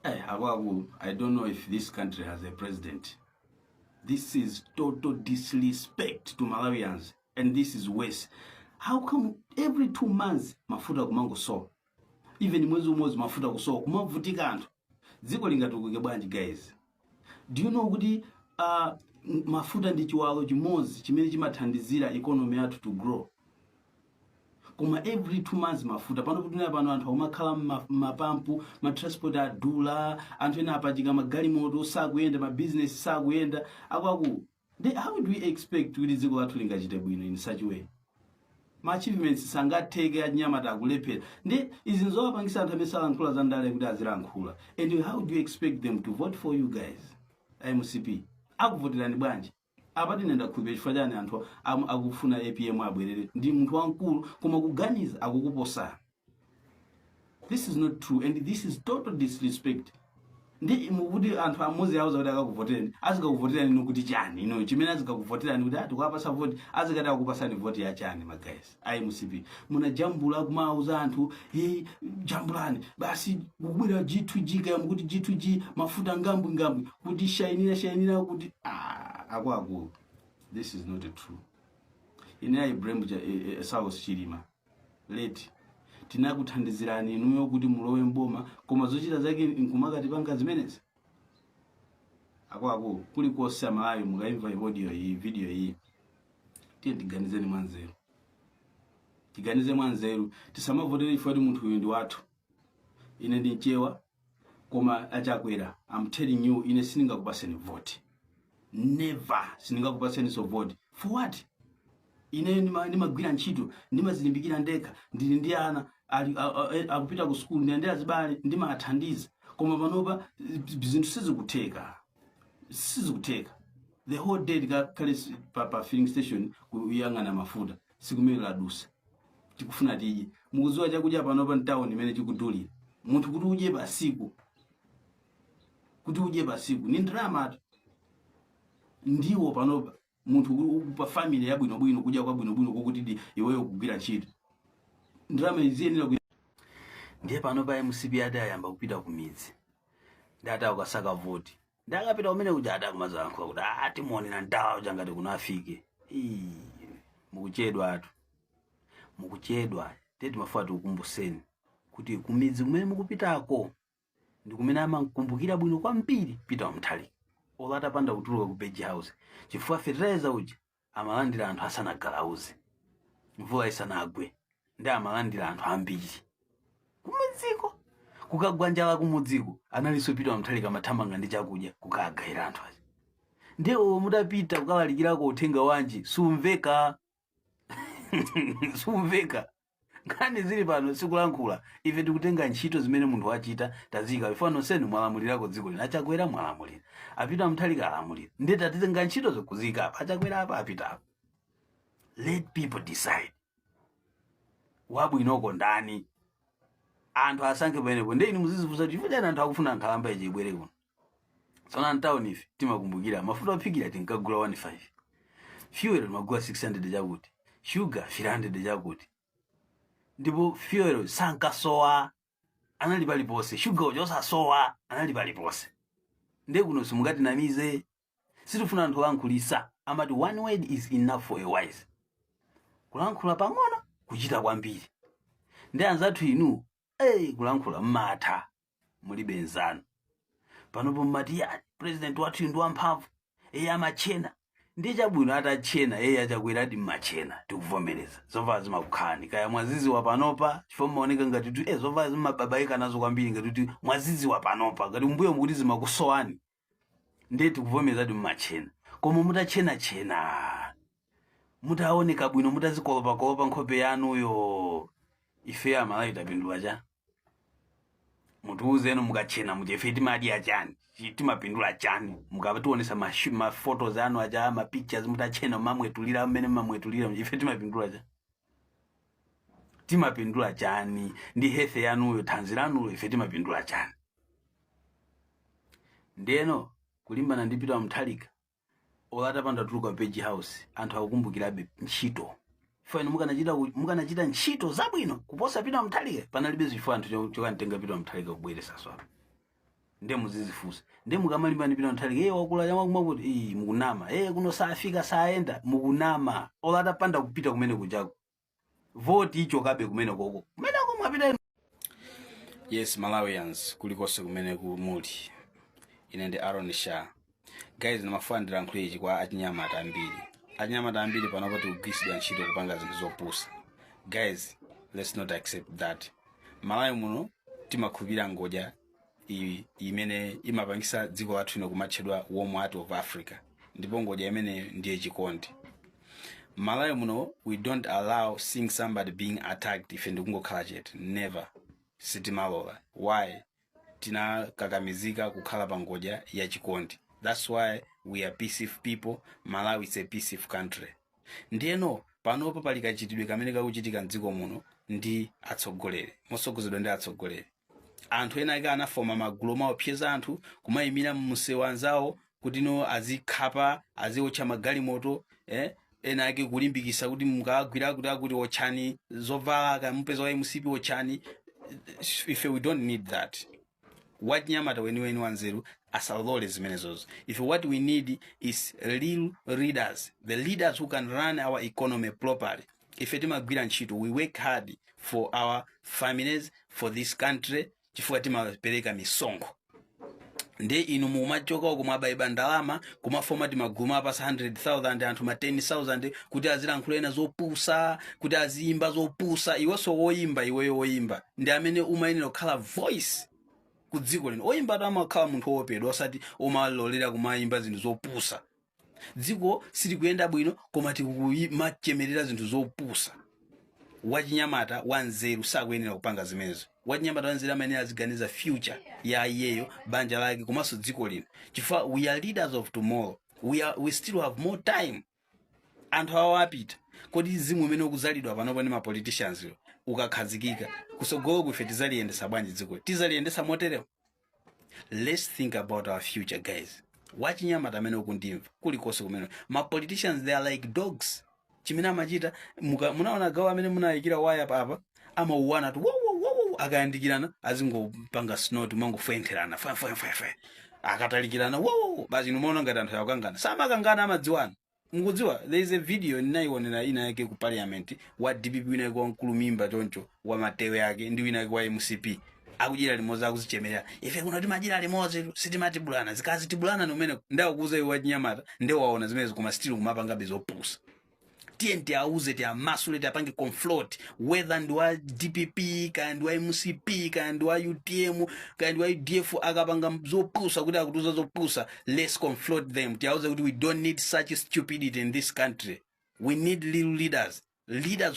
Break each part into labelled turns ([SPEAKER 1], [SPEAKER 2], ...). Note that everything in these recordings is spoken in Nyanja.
[SPEAKER 1] I don't know if this country has a president. This is total disrespect to Malawians, and this is worse. How come every 2 months mafuta kumango so? Even mwezi umozi mafuta kuso kumavutika anthu. Dziko lingatukuke bwanji guys? Do you know kuti mafuta ndi chiwalo chimodzi chimene chimathandizira economy yathu to grow? Koma every 2 months mafuta pano kuti pano anthu omakhala mapampu ma transport adula anthu ena apachika magalimoto sakuyenda ma business sakuyenda akwaku. How do we expect kuti dziko lathu lingachite bwino in such way? Ma achievements sangatheke anyamata akulephera ndi izi nzowapangisa anthu amene salankhula za ndale kuti azilankhula. And how do you expect them to vote for you guys? MCP akuvoterani bwanji? Apati nenda kuibe chifukwa chani anthu akufuna APM abwerere ndi munthu wankulu koma kuganiza akukuposa. This is not true and this is total disrespect. Ndi mukuti anthu amozi yawo kuti akakuvoterani azikakuvoterani nokuti chani ino chimene azikakuvoterani kuti atikwapasa vote azikati akupasani vote ya chani ma guys. MCP munajambula kumauza anthu jambulani basi kubwera G2G kaya mukuti G2G mafuta ngambwi kuti shainira kuti akwaku. This is not true. Ine Ibrahim South Chilima late tinakuthandizirani inuyo kuti mulowe mboma koma zochita zake nkumakati panga zimenezi akwaku kuli kosa Malawi mukaimva video iyi tiye tiganize mwanzeru tisamavotere ifati munthu uyu ndi wathu ine ndinchewa koma achakwera. I'm telling you ine siningakupaseni vote. Never siningakupaseni so vote. For what? Ine nimagwira ntchito ndimazilimbikira ndekha ndili ndi ana akupita ku school ndi azibale ndimathandiza koma panopa zinthu sizikutheka. The whole day kale pa filling station kuyang'ana mafuta sikumene ladusa tikufuna tije mukuziwa chakudya panopa ntown imene chikudulira munthu kuti uje basiku ni ndalama ndiwo panopa munthu pa family yabwino kudya kwa bwino kokuti iweyo kugwira ntchito ndalama iziyenera ndiye panopa MCP adayamba kupita ku midzi ndata ukasaka vote ndakapita kumene kuja adakumazankho kuti timuonera ndawo jangati kunafike mukuchedwa tete mafuta ukumbuseni kuti kumidzi kumene mukupitako ndi kumene amakumbukira bwino kwambiri pita wamthali olata panda kutuluka ku Beji House chifukwa fertilizer uja amalandira anthu asanagalauze mvula isanagwe ndi amalandira anthu ambiri kumudziko kukagwa njala kumudziko analiso pita wamthali kamathamanga ndi chakudya kukagaira anthu aja ndiwo mudapita kukalalikirako uthenga wanji sumveka ngani zili pano sikulankhula ife tikutenga ntchito zimene munthu wachita tazika ifano senu mwalamulirako dziko lina achakwera mwalamulira apita mthalika alamulira ndeta titenga ntchito zokuzika apa achakwera apa apita apa. Let people decide wabwinoko ndani anthu asankhe pamenepo ndeni muzizifusa chifukwa anthu akufuna nkhalamba ichi ibwere kuno tsona ntown ife timakumbukira mafuta ophikira tinkagula 15 fuel magula 600 chakuti sugar 300 chakuti ndipo fuel sankasowa anali palipose sugar ujosa sowa anali palipose nde kuno simungati namize sitifuna anthu ankhulisa amati one word is enough for a wise kulankhula pang'ono kuchita kwambiri ndi anzathu inu kulankhula mmatha mulibe nzanu panopo mmati president wathu ndi wamphamvu amachena ndi chabwino atachena achakwera ati mmachena tikuvomereza zova zimakukhani kaya mwazizi wa panopa chifo maoneka ngati zova zimababaika nazo kwambiri ngati mwazizi wa panopa ngati mbuyo mukuti zimakusowani ndi tikuvomereza ati mmachena koma mutachena mutaoneka bwino mutazikolopa nkhope yanuyo ife Amalawi tapindula cha mutuuzeno mukachena mujefe timadi achani timapindula chani mukatuonesa ma photos anu aja ma pictures mutachena mamwetulira mmene mamwetulira mujefe timapindula chani ndi health yanuyo thanzi lanulo ife timapindula chani ndeno kulimbana ndipita mthalika olata panda tuluka Beji House anthu akukumbukirabe ntchito fine mukanachita ntchito zabwino kuposa pita mthalika panalibe zifo anthu chokantenga pita mthalika kubweresa swapa nde muzizifusa nde mukamalimbana pita nthalike wakula chamakuma kuti mukunama kuno safika saenda mukunama olata panda kupita kumene kujako vote icho kabe kumene koko mwapita. Yes, Malawians kulikonse kumene muli, ine ndi Aaron Shah. Guys, namafandira nkhulechi kwa achinyamata ambiri panopo tikugwiritsidwa ntchito kupanga zinthu zopusa. Guys, let's not accept that. Malawi muno timakhulupirira ngodya imene imapangisa dziko lathu lino kumatchedwa warm heart of Africa, ndipo ngodya imene ndiye chikondi. Malawi muno we don't allow seeing somebody being attacked ife ndikungokhala chete, never. Sitimalola. Why? Tina kakamizika kukhala pa ngodya ya chikondi. That's why we are peaceful people. Malawi is a peaceful country. Ndiyeno panopo pali kachitidwe kamene kakuchitika mdziko muno ndi atsogoleri, mosogozedwa ndi atsogoleri. Anthu ena ake anafoma magulu maopseza anthu kumayimira msewu anzawo kuti no azikhapa aziotcha magalimoto, ena ake kulimbikisa kuti mukagwira kuti otchani zovala kamupeza wa MCP otchani. If we don't need that, what nyamata when wanzeru asalole zimenezozo. If what we need is real leaders, the leaders who can run our economy properly. If etimagwira ntchito, we work hard for our families, for this country, chifukwa timapereka misongo. Nde inu mumachoka kumabaiba ndalama kumafoma timaguma apasa 100,000 anthu ma 10,000 kuti azilankhula ena zopusa, kuti azimba zopusa. Iwenso woyimba, iweyo woyimba ndi amene umayenera kukhala voice ku dziko lino. Oyimba amakhala munthu wopedwa osati omalolera kumayimba zinthu zopusa. Dziko silikuyenda bwino koma tikumachemerera zinthu zopusa. Wachinyamata wanzeru sakuyenera kupanga zimenezo. Wachinyamata wanzeru amene aziganiza future ya iyeyo, banja lake komanso dziko lino. Chifukwa we are leaders of tomorrow. We still have more time. Anthu awo apita. Kodi zimu imene ukuzalidwa panopo ndi ma politicians ukakhazikika kusogolo kufe tizaliyendesa bwanji dziko? Tizaliyendesa moterero? Let's think about our future, guys. Wachinyamata amene ukundimva kulikonse kumene. Ma politicians, they are like dogs. Chimene amachita munaona gawo amene munayikira waya papa amauwana tu wow akayandikirana azingopanga snort mangofenterana fa akatalikirana wow basi unaona ngati anthu yakangana samakangana amadziwana. Mukudziwa there is a video ninaionera ina yake ku parliament wa DPP wina kwa mkulumimba choncho wa Matewe yake ndi wina kwa MCP akujira limoza akuzichemerera ife kuno timajira limoza sitimatibulana zikazitibulana nomene ndawo kuza iwe wachinyamata ndewo waona zimene kuma still kumapanga bezopusa. TNT auze ti amasule ti apange conflot whether ndi wa DPP kandi wa MCP kandi wa UTM kandi wa UDF akapanga zopusa kuti akutuza zopusa. Let's conflot them. Ti auze kuti we don't need such stupidity in this country. We need little leaders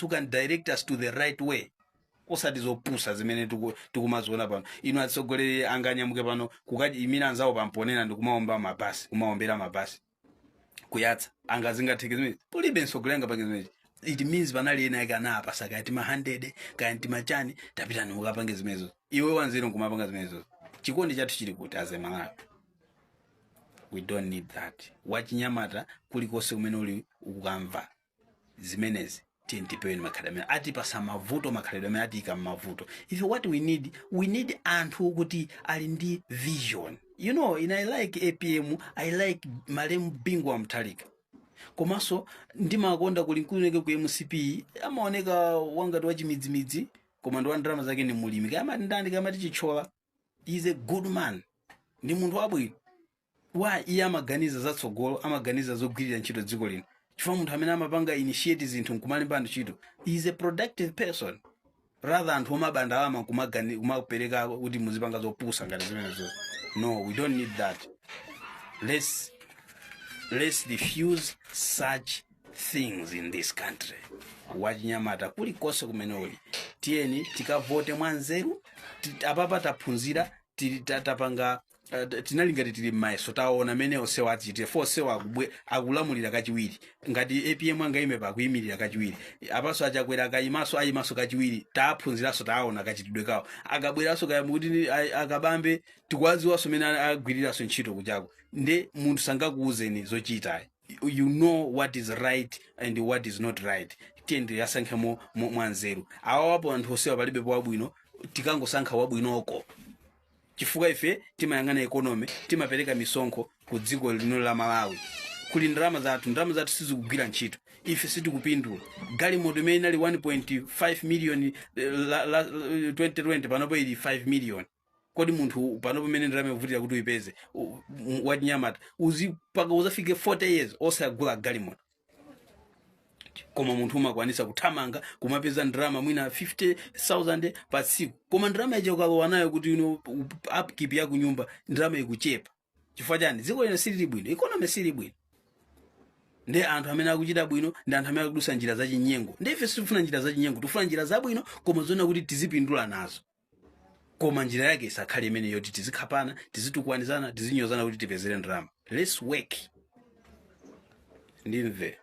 [SPEAKER 1] who can direct us to the right way. Osati zopusa zimene tukumazona pano. Ino atsogoleri anganyamuke pano kukati imina anzawo pamponena ndikumaomba mabasi, kumaombera mabasi. Kuyatsa angazingatheke zimene pulibe nsogolenga pange zimene. It means panali ena ikana apa sakati ma 100 kanti machani tapita nukapange zimenezo. Iwe wanzero kumapanga zimenezo. Chikondi chathu chili kuti as a Malawi. We don't need that. Wachinyamata kulikonse kumene uli ukamva zimenezi tientipeweni makhalidwe ati pasa mavuto makhalidwe ati ikamavuto. If what we need anthu kuti ali ndi vision. You know, I like APM, I like Malemu Bingwa Mtalika. Komaso ndimakonda kulinkuleke ku MCP amaoneka wangati wachimidzi koma ndo ndrama zake ni mulimi kama ndandi kama tichichola. He is a good man. Ndi munthu wabwino. Wa iye amaganiza zatsogolo, amaganiza zogwirira ntchito dziko lino. Chifukwa munthu amene amapanga initiate zinthu nkumalimba ntchito. He is a productive person. Rather anthu omabanda ama kumapereka kuti muzipanga zopusa ngati zimenezo. No, we don't need that. Let's diffuse such things in this country. Wachinyamata kulikonse kumene uli. Tieni tikavote mwanzeru, apapa taphunzira, tapanga tinalingati tili maiso taona mene osewa achite fosewa akulamulira kachiwiri ngati APM angaime pa kuyimirira kachiwiri apaso achakwera ayimaso kachiwiri taphunziraso taona kachitidwe kawo akabweraso kuti akabambe tikwaziwaso mene agwiriraso ntchito kuchako nde munthu sangakuuzeni zochita. You know what is right and what is not right. Tiende yasankhemo mwanzeru awapo anthu osewa palibe wabwino tikangosankha wabwinoko. chifukwa ife timayang'ana economy, timapereka misonkho ku dziko lino la Malawi. Kuli ndalama zathu sizikugwira ntchito, ife sitikupindula. Galimoto imene inali 1.5 million la 2020 panopo ili 5 million. Kodi munthu panopo mene ndalama ikuvutira kuti uipeze wati Nyamata paka uzafike 40 years osagula galimoto. Koma munthu umakwanisa kuthamanga kumapeza ndalama mwina 50,000 pa tsiku. Koma ndalama yaje ukalowa nayo kuti upkeep ya kunyumba ndalama ikuchepa. Chifukwa chani? Dziko lino silili bwino, economy silili bwino. Nde anthu amene akuchita bwino ndi anthu amene akudusa njira za chinyengo. Nde ife sitifuna njira za chinyengo, tifuna njira za bwino koma zona kuti tizipindula nazo. Koma njira yake isakhale imene yoti tizikhapana, tizitukwanizana, tizinyozana kuti tipezere ndalama. Let's work. Ndimve.